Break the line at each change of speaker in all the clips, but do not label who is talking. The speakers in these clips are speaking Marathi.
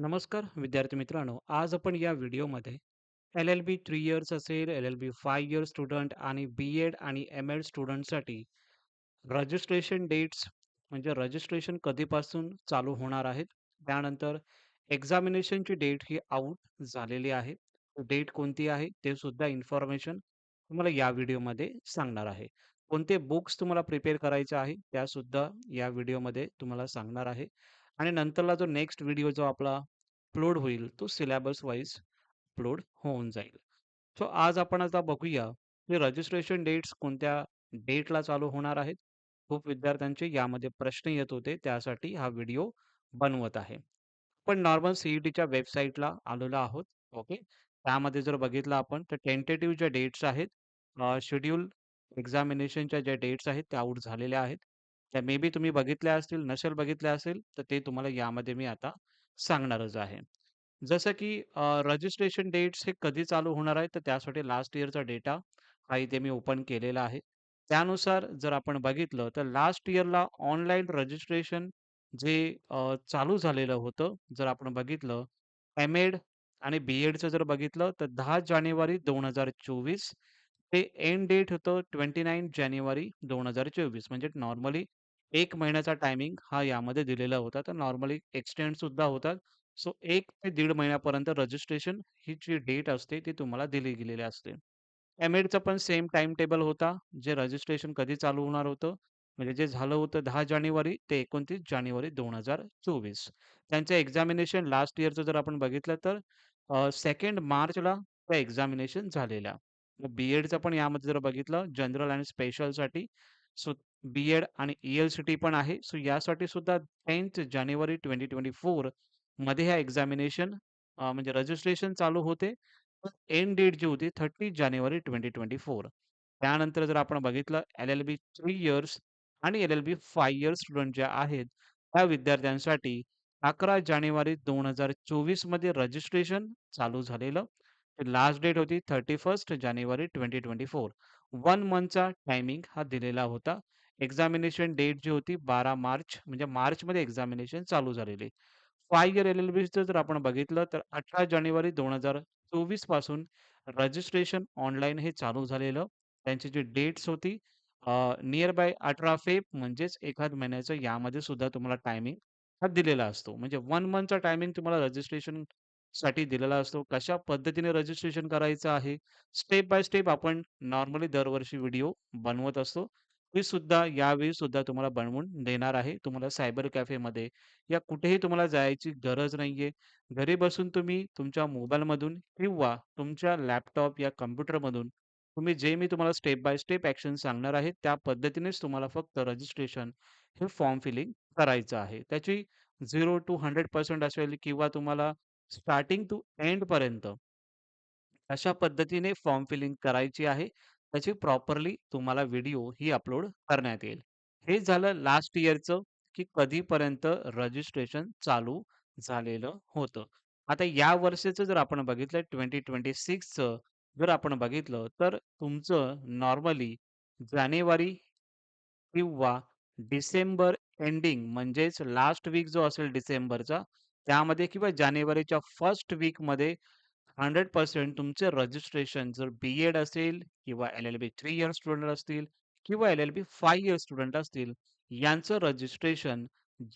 नमस्कार विद्यार्थी मित्रांनो, आज आपण या व्हिडिओमध्ये एल-एल-बी 3 इयर्स असेल, एल-एल-बी 5 इयर्स स्टुडंट आणि बी-एड आणि एम-एड स्टुडंटसाठी रजिस्ट्रेशन डेट्स म्हणजे रजिस्ट्रेशन कधीपासून चालू होणार आहेत. त्यानंतर एक्झामिनेशनची डेट ही आउट झालेली आहे. डेट कोणती आहे ते सुद्धा इन्फॉर्मेशन तुम्हाला या व्हिडिओमध्ये सांगणार आहे. कोणते बुक्स तुम्हाला प्रिपेअर करायचे आहे त्यासुद्धा या व्हिडिओमध्ये तुम्हाला सांगणार आहे. आणि नंतरला जो नेक्स्ट व्हिडिओ जो आपला अपलोड होईल तो सिलेबस वाईज अपलोड होऊन जाईल. सो आज आपण आता बघूया की रजिस्ट्रेशन डेट्स कोणत्या डेटला चालू होणार आहेत. खूप विद्यार्थ्यांचे यामध्ये प्रश्न येत होते, त्यासाठी हा व्हिडिओ बनवत आहे. पण नॉर्मल सी-ई-टीच्या वेबसाईटला आलेलो आहोत. ओके. त्यामध्ये जर बघितलं आपण तर टेंटेटिव्ह ज्या डेट्स आहेत, शेड्यूल एक्झामिनेशनच्या ज्या डेट्स आहेत त्या आउट झालेल्या आहेत. त्या मे बी तुम्ही बघितल्या असतील, नसेल बघितल्या असेल तर ते तुम्हाला यामध्ये मी आता सांगणारच आहे. जसं की रजिस्ट्रेशन डेट्स हे कधी चालू होणार आहे, तर त्यासाठी लास्ट इयरचा डेटा हा इथे मी ओपन केलेला आहे. त्यानुसार जर आपण बघितलं, तर लास्ट इयरला ऑनलाईन रजिस्ट्रेशन जे चालू झालेलं होतं, जर आपण बघितलं, एम-एड आणि बी-एडचं जर बघितलं, तर 10 जानेवारी 2024 ते एंड डेट होतं 29 जानेवारी 2024. म्हणजे नॉर्मली 1 महिन्याचा टायमिंग हा यामध्ये दिलेला होता. तर नॉर्मली एक्सटेंड सुद्धा होतात. सो 1 ते दीड महिन्यापर्यंत रजिस्ट्रेशन ही जी डेट असते ती तुम्हाला दिली गेलेली असते. एम-एडचं पण सेम टाईम टेबल होता. जे रजिस्ट्रेशन कधी चालू होणार होतं, म्हणजे जे झालं होतं 10 जानेवारी ते 29 जानेवारी 2024. त्यांचं एक्झामिनेशन लास्ट इयरचं जर आपण बघितलं तर 2nd मार्चला त्या एक्झामिनेशन झालेल्या. मग बी-एडचं पण यामध्ये जर बघितलं जनरल आणि स्पेशलसाठी सो बी-एड आणि ई-एल-सी-टी पण आहे. सो यासाठी सुद्धा 10th जानेवारी 2024 मध्ये ह्या एक्झामिनेशन म्हणजे रजिस्ट्रेशन चालू होते. एंड डेट जी होती 30 जानेवारी 2024. त्यानंतर जर आपण बघितलं एल-एल-बी 3 इयर्स आणि एल-एल-बी 5 इयर्स स्टुडंट ज्या आहेत, त्या विद्यार्थ्यांसाठी 11 जानेवारी 2024 मध्ये रजिस्ट्रेशन चालू झालेलं. लास्ट डेट होती 31 जानेवारी 2024. 1 मंथचा टायमिंग हा दिलेला होता. एक्झामिनेशन डेट जी होती 12 मार्च म्हणजे मार्चमध्ये एक्झामिनेशन चालू झालेली. 5 इयर एल-एल-बीचं जर आपण बघितलं तर 18 जानेवारी 2024 पासून रजिस्ट्रेशन ऑनलाईन हे चालू झालेलं. त्यांची जी डेट्स होती नियर बाय 18 फेब म्हणजेच एखाद महिन्याचं यामध्ये सुद्धा तुम्हाला टायमिंग हा दिलेला असतो. म्हणजे 1 मंथचा टायमिंग तुम्हाला रजिस्ट्रेशनसाठी दिलेला असतो. कशा पद्धतीने रजिस्ट्रेशन करायचं आहे, स्टेप बाय स्टेप आपण नॉर्मली दरवर्षी व्हिडिओ बनवत असतो. मी सुद्धा यावेळी सुद्धा तुम्हाला बनवून देणार आहे. तुम्हाला सायबर कॅफेमध्ये या कुठेही तुम्हाला जायची गरज नाहीये. घरी बसून तुम्ही तुमच्या मोबाईलमधून किंवा तुमच्या लॅपटॉप या कॉम्प्युटरमधून तुम्ही जे मी तुम्हाला स्टेप बाय स्टेप ॲक्शन सांगणार आहे, त्या पद्धतीनेच तुम्हाला फक्त रजिस्ट्रेशन हे फॉर्म फिलिंग करायचं आहे. त्याची 0 to 100% असेल किंवा तुम्हाला स्टार्टिंग टू एंडपर्यंत अशा पद्धतीने फॉर्म फिलिंग करायची आहे. त्याची प्रॉपरली तुम्हाला व्हिडिओ ही अपलोड करण्यात येईल. हे झालं लास्ट इयरचं, की कधीपर्यंत रजिस्ट्रेशन चालू झालेलं होतं. आता या वर्षीचं जर आपण बघितलं 2026चं जर आपण बघितलं, तर तुमचं नॉर्मली जानेवारी किंवा डिसेंबर एंडिंग म्हणजेच लास्ट वीक जो असेल डिसेंबरचा, त्यामध्ये किंवा जानेवारीच्या फर्स्ट वीकमध्ये 100% तुमचे रजिस्ट्रेशन जर बी-एड असेल किंवा एल-एल-बी 3 इयर स्टुडंट असतील किंवा एल-एल-बी 5 इयर स्टुडंट असतील, यांचं रजिस्ट्रेशन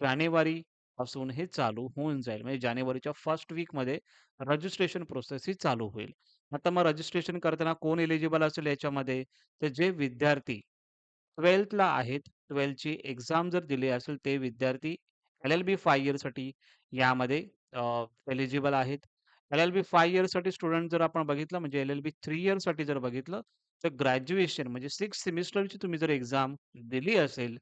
जानेवारीपासून हे चालू होऊन जाईल. म्हणजे जानेवारीच्या फर्स्ट वीकमध्ये रजिस्ट्रेशन प्रोसेस ही चालू होईल. आता मग रजिस्ट्रेशन करताना कोण एलिजिबल असेल याच्यामध्ये? तर जे विद्यार्थी 12thला आहेत, 12thची एक्झाम जर दिली असेल ते विद्यार्थी एल-एल-बी 5 इयरसाठी यामध्ये एलिजिबल आहेत. एल-एल-बी 5 इयर्ससाठी स्टुडंट जर आपण बघितलं म्हणजे एल-एल-बी 3 इयर्ससाठी जर बघितलं, तर ग्रॅज्युएशन म्हणजे 6 सेमिस्टरची तुम्ही जर एक्झाम दिली असेल,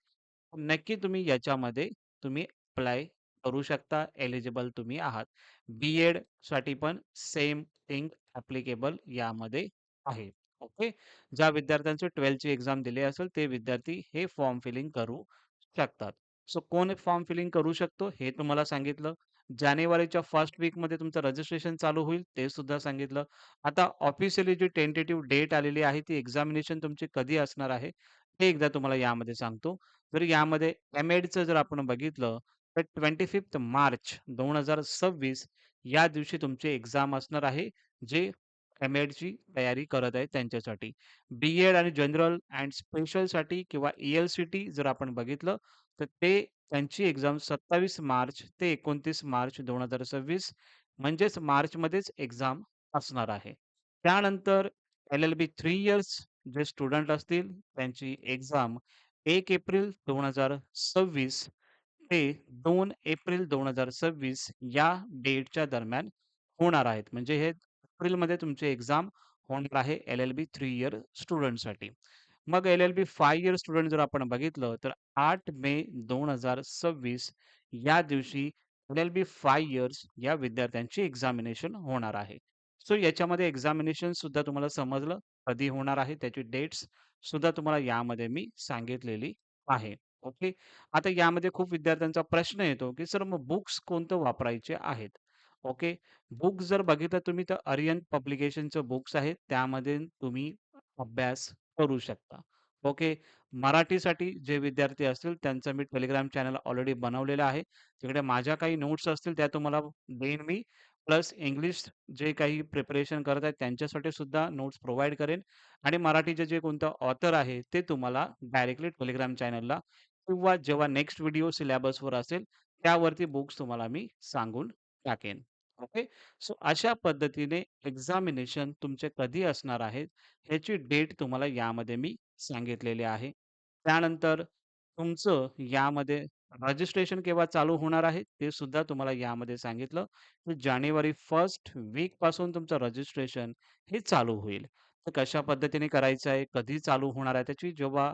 नक्की तुम्ही याच्यामध्ये तुम्ही अप्लाय करू शकता. एलिजिबल तुम्ही आहात. बी-एडसाठी पण सेम थिंग ॲप्लिकेबल यामध्ये आहे. ओके. ज्या विद्यार्थ्यांचे 12th ची एक्झाम दिली असेल, ते विद्यार्थी हे फॉर्म फिलिंग करू शकतात. सो कोण फॉर्म फिलिंग करू शकतो हे तुम्हाला सांगितलं. जानेवारीच्या फर्स्ट वीकमध्ये तुमचं रजिस्ट्रेशन चालू होईल ते सुद्धा सांगितलं. आता ऑफिशियली जी टेंटेटिव्ह डेट आलेली आहे ती एक्झामिनेशन तुमची कधी असणार आहे, हे एकदा तुम्हाला यामध्ये सांगतो. जर यामध्ये एम-एडचं जर आपण बघितलं, तर 25 मार्च 2026 या दिवशी तुमची एक्झाम असणार आहे, जे एम-एडची तयारी करत आहेत त्यांच्यासाठी. बी-एड आणि जनरल अँड स्पेशलसाठी किंवा ई-एल-सी-टी जर आपण बघितलं, तर त्यांची एक्झाम 27 मार्च ते 29 मार्च 2026 म्हणजेच मार्चमध्येच एक्झाम असणार आहे. त्यानंतर एल-एल-बी 3 इयर्स जे स्टुडंट असतील, त्यांची एक्झाम 1 एप्रिल 2026 ते 2 एप्रिल 2026 या डेटच्या दरम्यान होणार आहेत. म्हणजे हे एप्रिलमध्ये तुमची एक्झाम होणार आहे एल-एल-बी 3 इयर स्टुडंटसाठी. मग एल-एल-बी 5 इयर स्टुडंट जर आपण बघितलं, तर 8 मे 2026 या दिवशी एल-एल-बी 5 इयर्स या विद्यार्थ्यांची एक्झामिनेशन होणार आहे. सो याच्यामध्ये एक्झामिनेशन सुद्धा तुम्हाला समजलं कधी होणार आहे, त्याची डेट्स सुद्धा तुम्हाला यामध्ये मी सांगितलेली आहे. ओके. आता यामध्ये खूप विद्यार्थ्यांचा प्रश्न येतो, की सर मग बुक्स कोणतं वापरायचे आहेत? ओके. बुक्स जर बघितलं तुम्ही तर आर्यन पब्लिकेशनचं बुक्स आहेत. त्यामध्ये तुम्ही अभ्यास करू शकता. ओके. मराठीसाठी जे विद्यार्थी असतील त्यांचा मी Telegram चॅनल ऑलरेडी बनवलेला आहे. तिकडे माझ्या काही नोट्स असतील त्या तुम्हाला देईन मी. प्लस इंग्लिश जे काही प्रिपरेशन करत आहेत त्यांच्यासाठी सुद्धा नोट्स प्रोव्हाईड करेन आणि मराठीचे जे कोणतं ऑथर आहे ते तुम्हाला डायरेक्टली Telegram चॅनलला किंवा जेव्हा नेक्स्ट व्हिडिओ सिलॅबसवर असेल, त्यावरती बुक्स तुम्हाला मी सांगून टाकेन. ओके. सो अशा पद्धतीने एक्झामिनेशन तुमचे कधी असणार आहेत, ह्याची डेट तुम्हाला यामध्ये मी सांगितलेली आहे. त्यानंतर तुमचं यामध्ये रजिस्ट्रेशन केव्हा चालू होणार आहे, ते सुद्धा तुम्हाला यामध्ये सांगितलं. की जानेवारी 1st वीकपासून तुमचं रजिस्ट्रेशन हे चालू होईल. तर कशा पद्धतीने करायचं आहे, कधी चालू होणार आहे, त्याची जेव्हा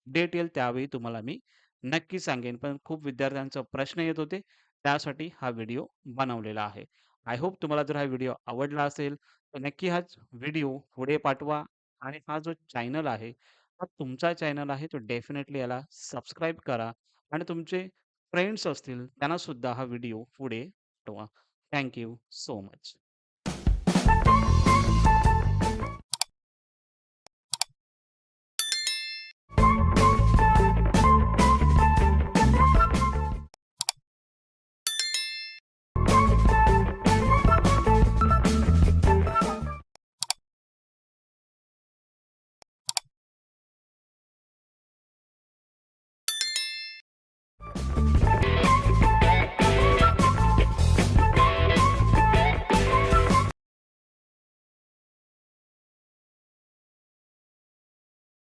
डेट येईल त्यावेळी तुम्हाला मी नक्की सांगेन. पण खूप विद्यार्थ्यांचा प्रश्न येत होते, त्यासाठी हा व्हिडिओ बनवलेला आहे. आय होप तुम्हाला जर हा व्हिडिओ आवडला असेल, तर नक्की हाच व्हिडिओ पुढे पाठवा आणि हा जो चॅनल आहे, हा तुमचा चॅनल आहे, तो डेफिनेटली याला सबस्क्राईब करा आणि तुमचे फ्रेंड्स असतील त्यांना सुद्धा हा व्हिडिओ पुढे पाठवा. Thank so much.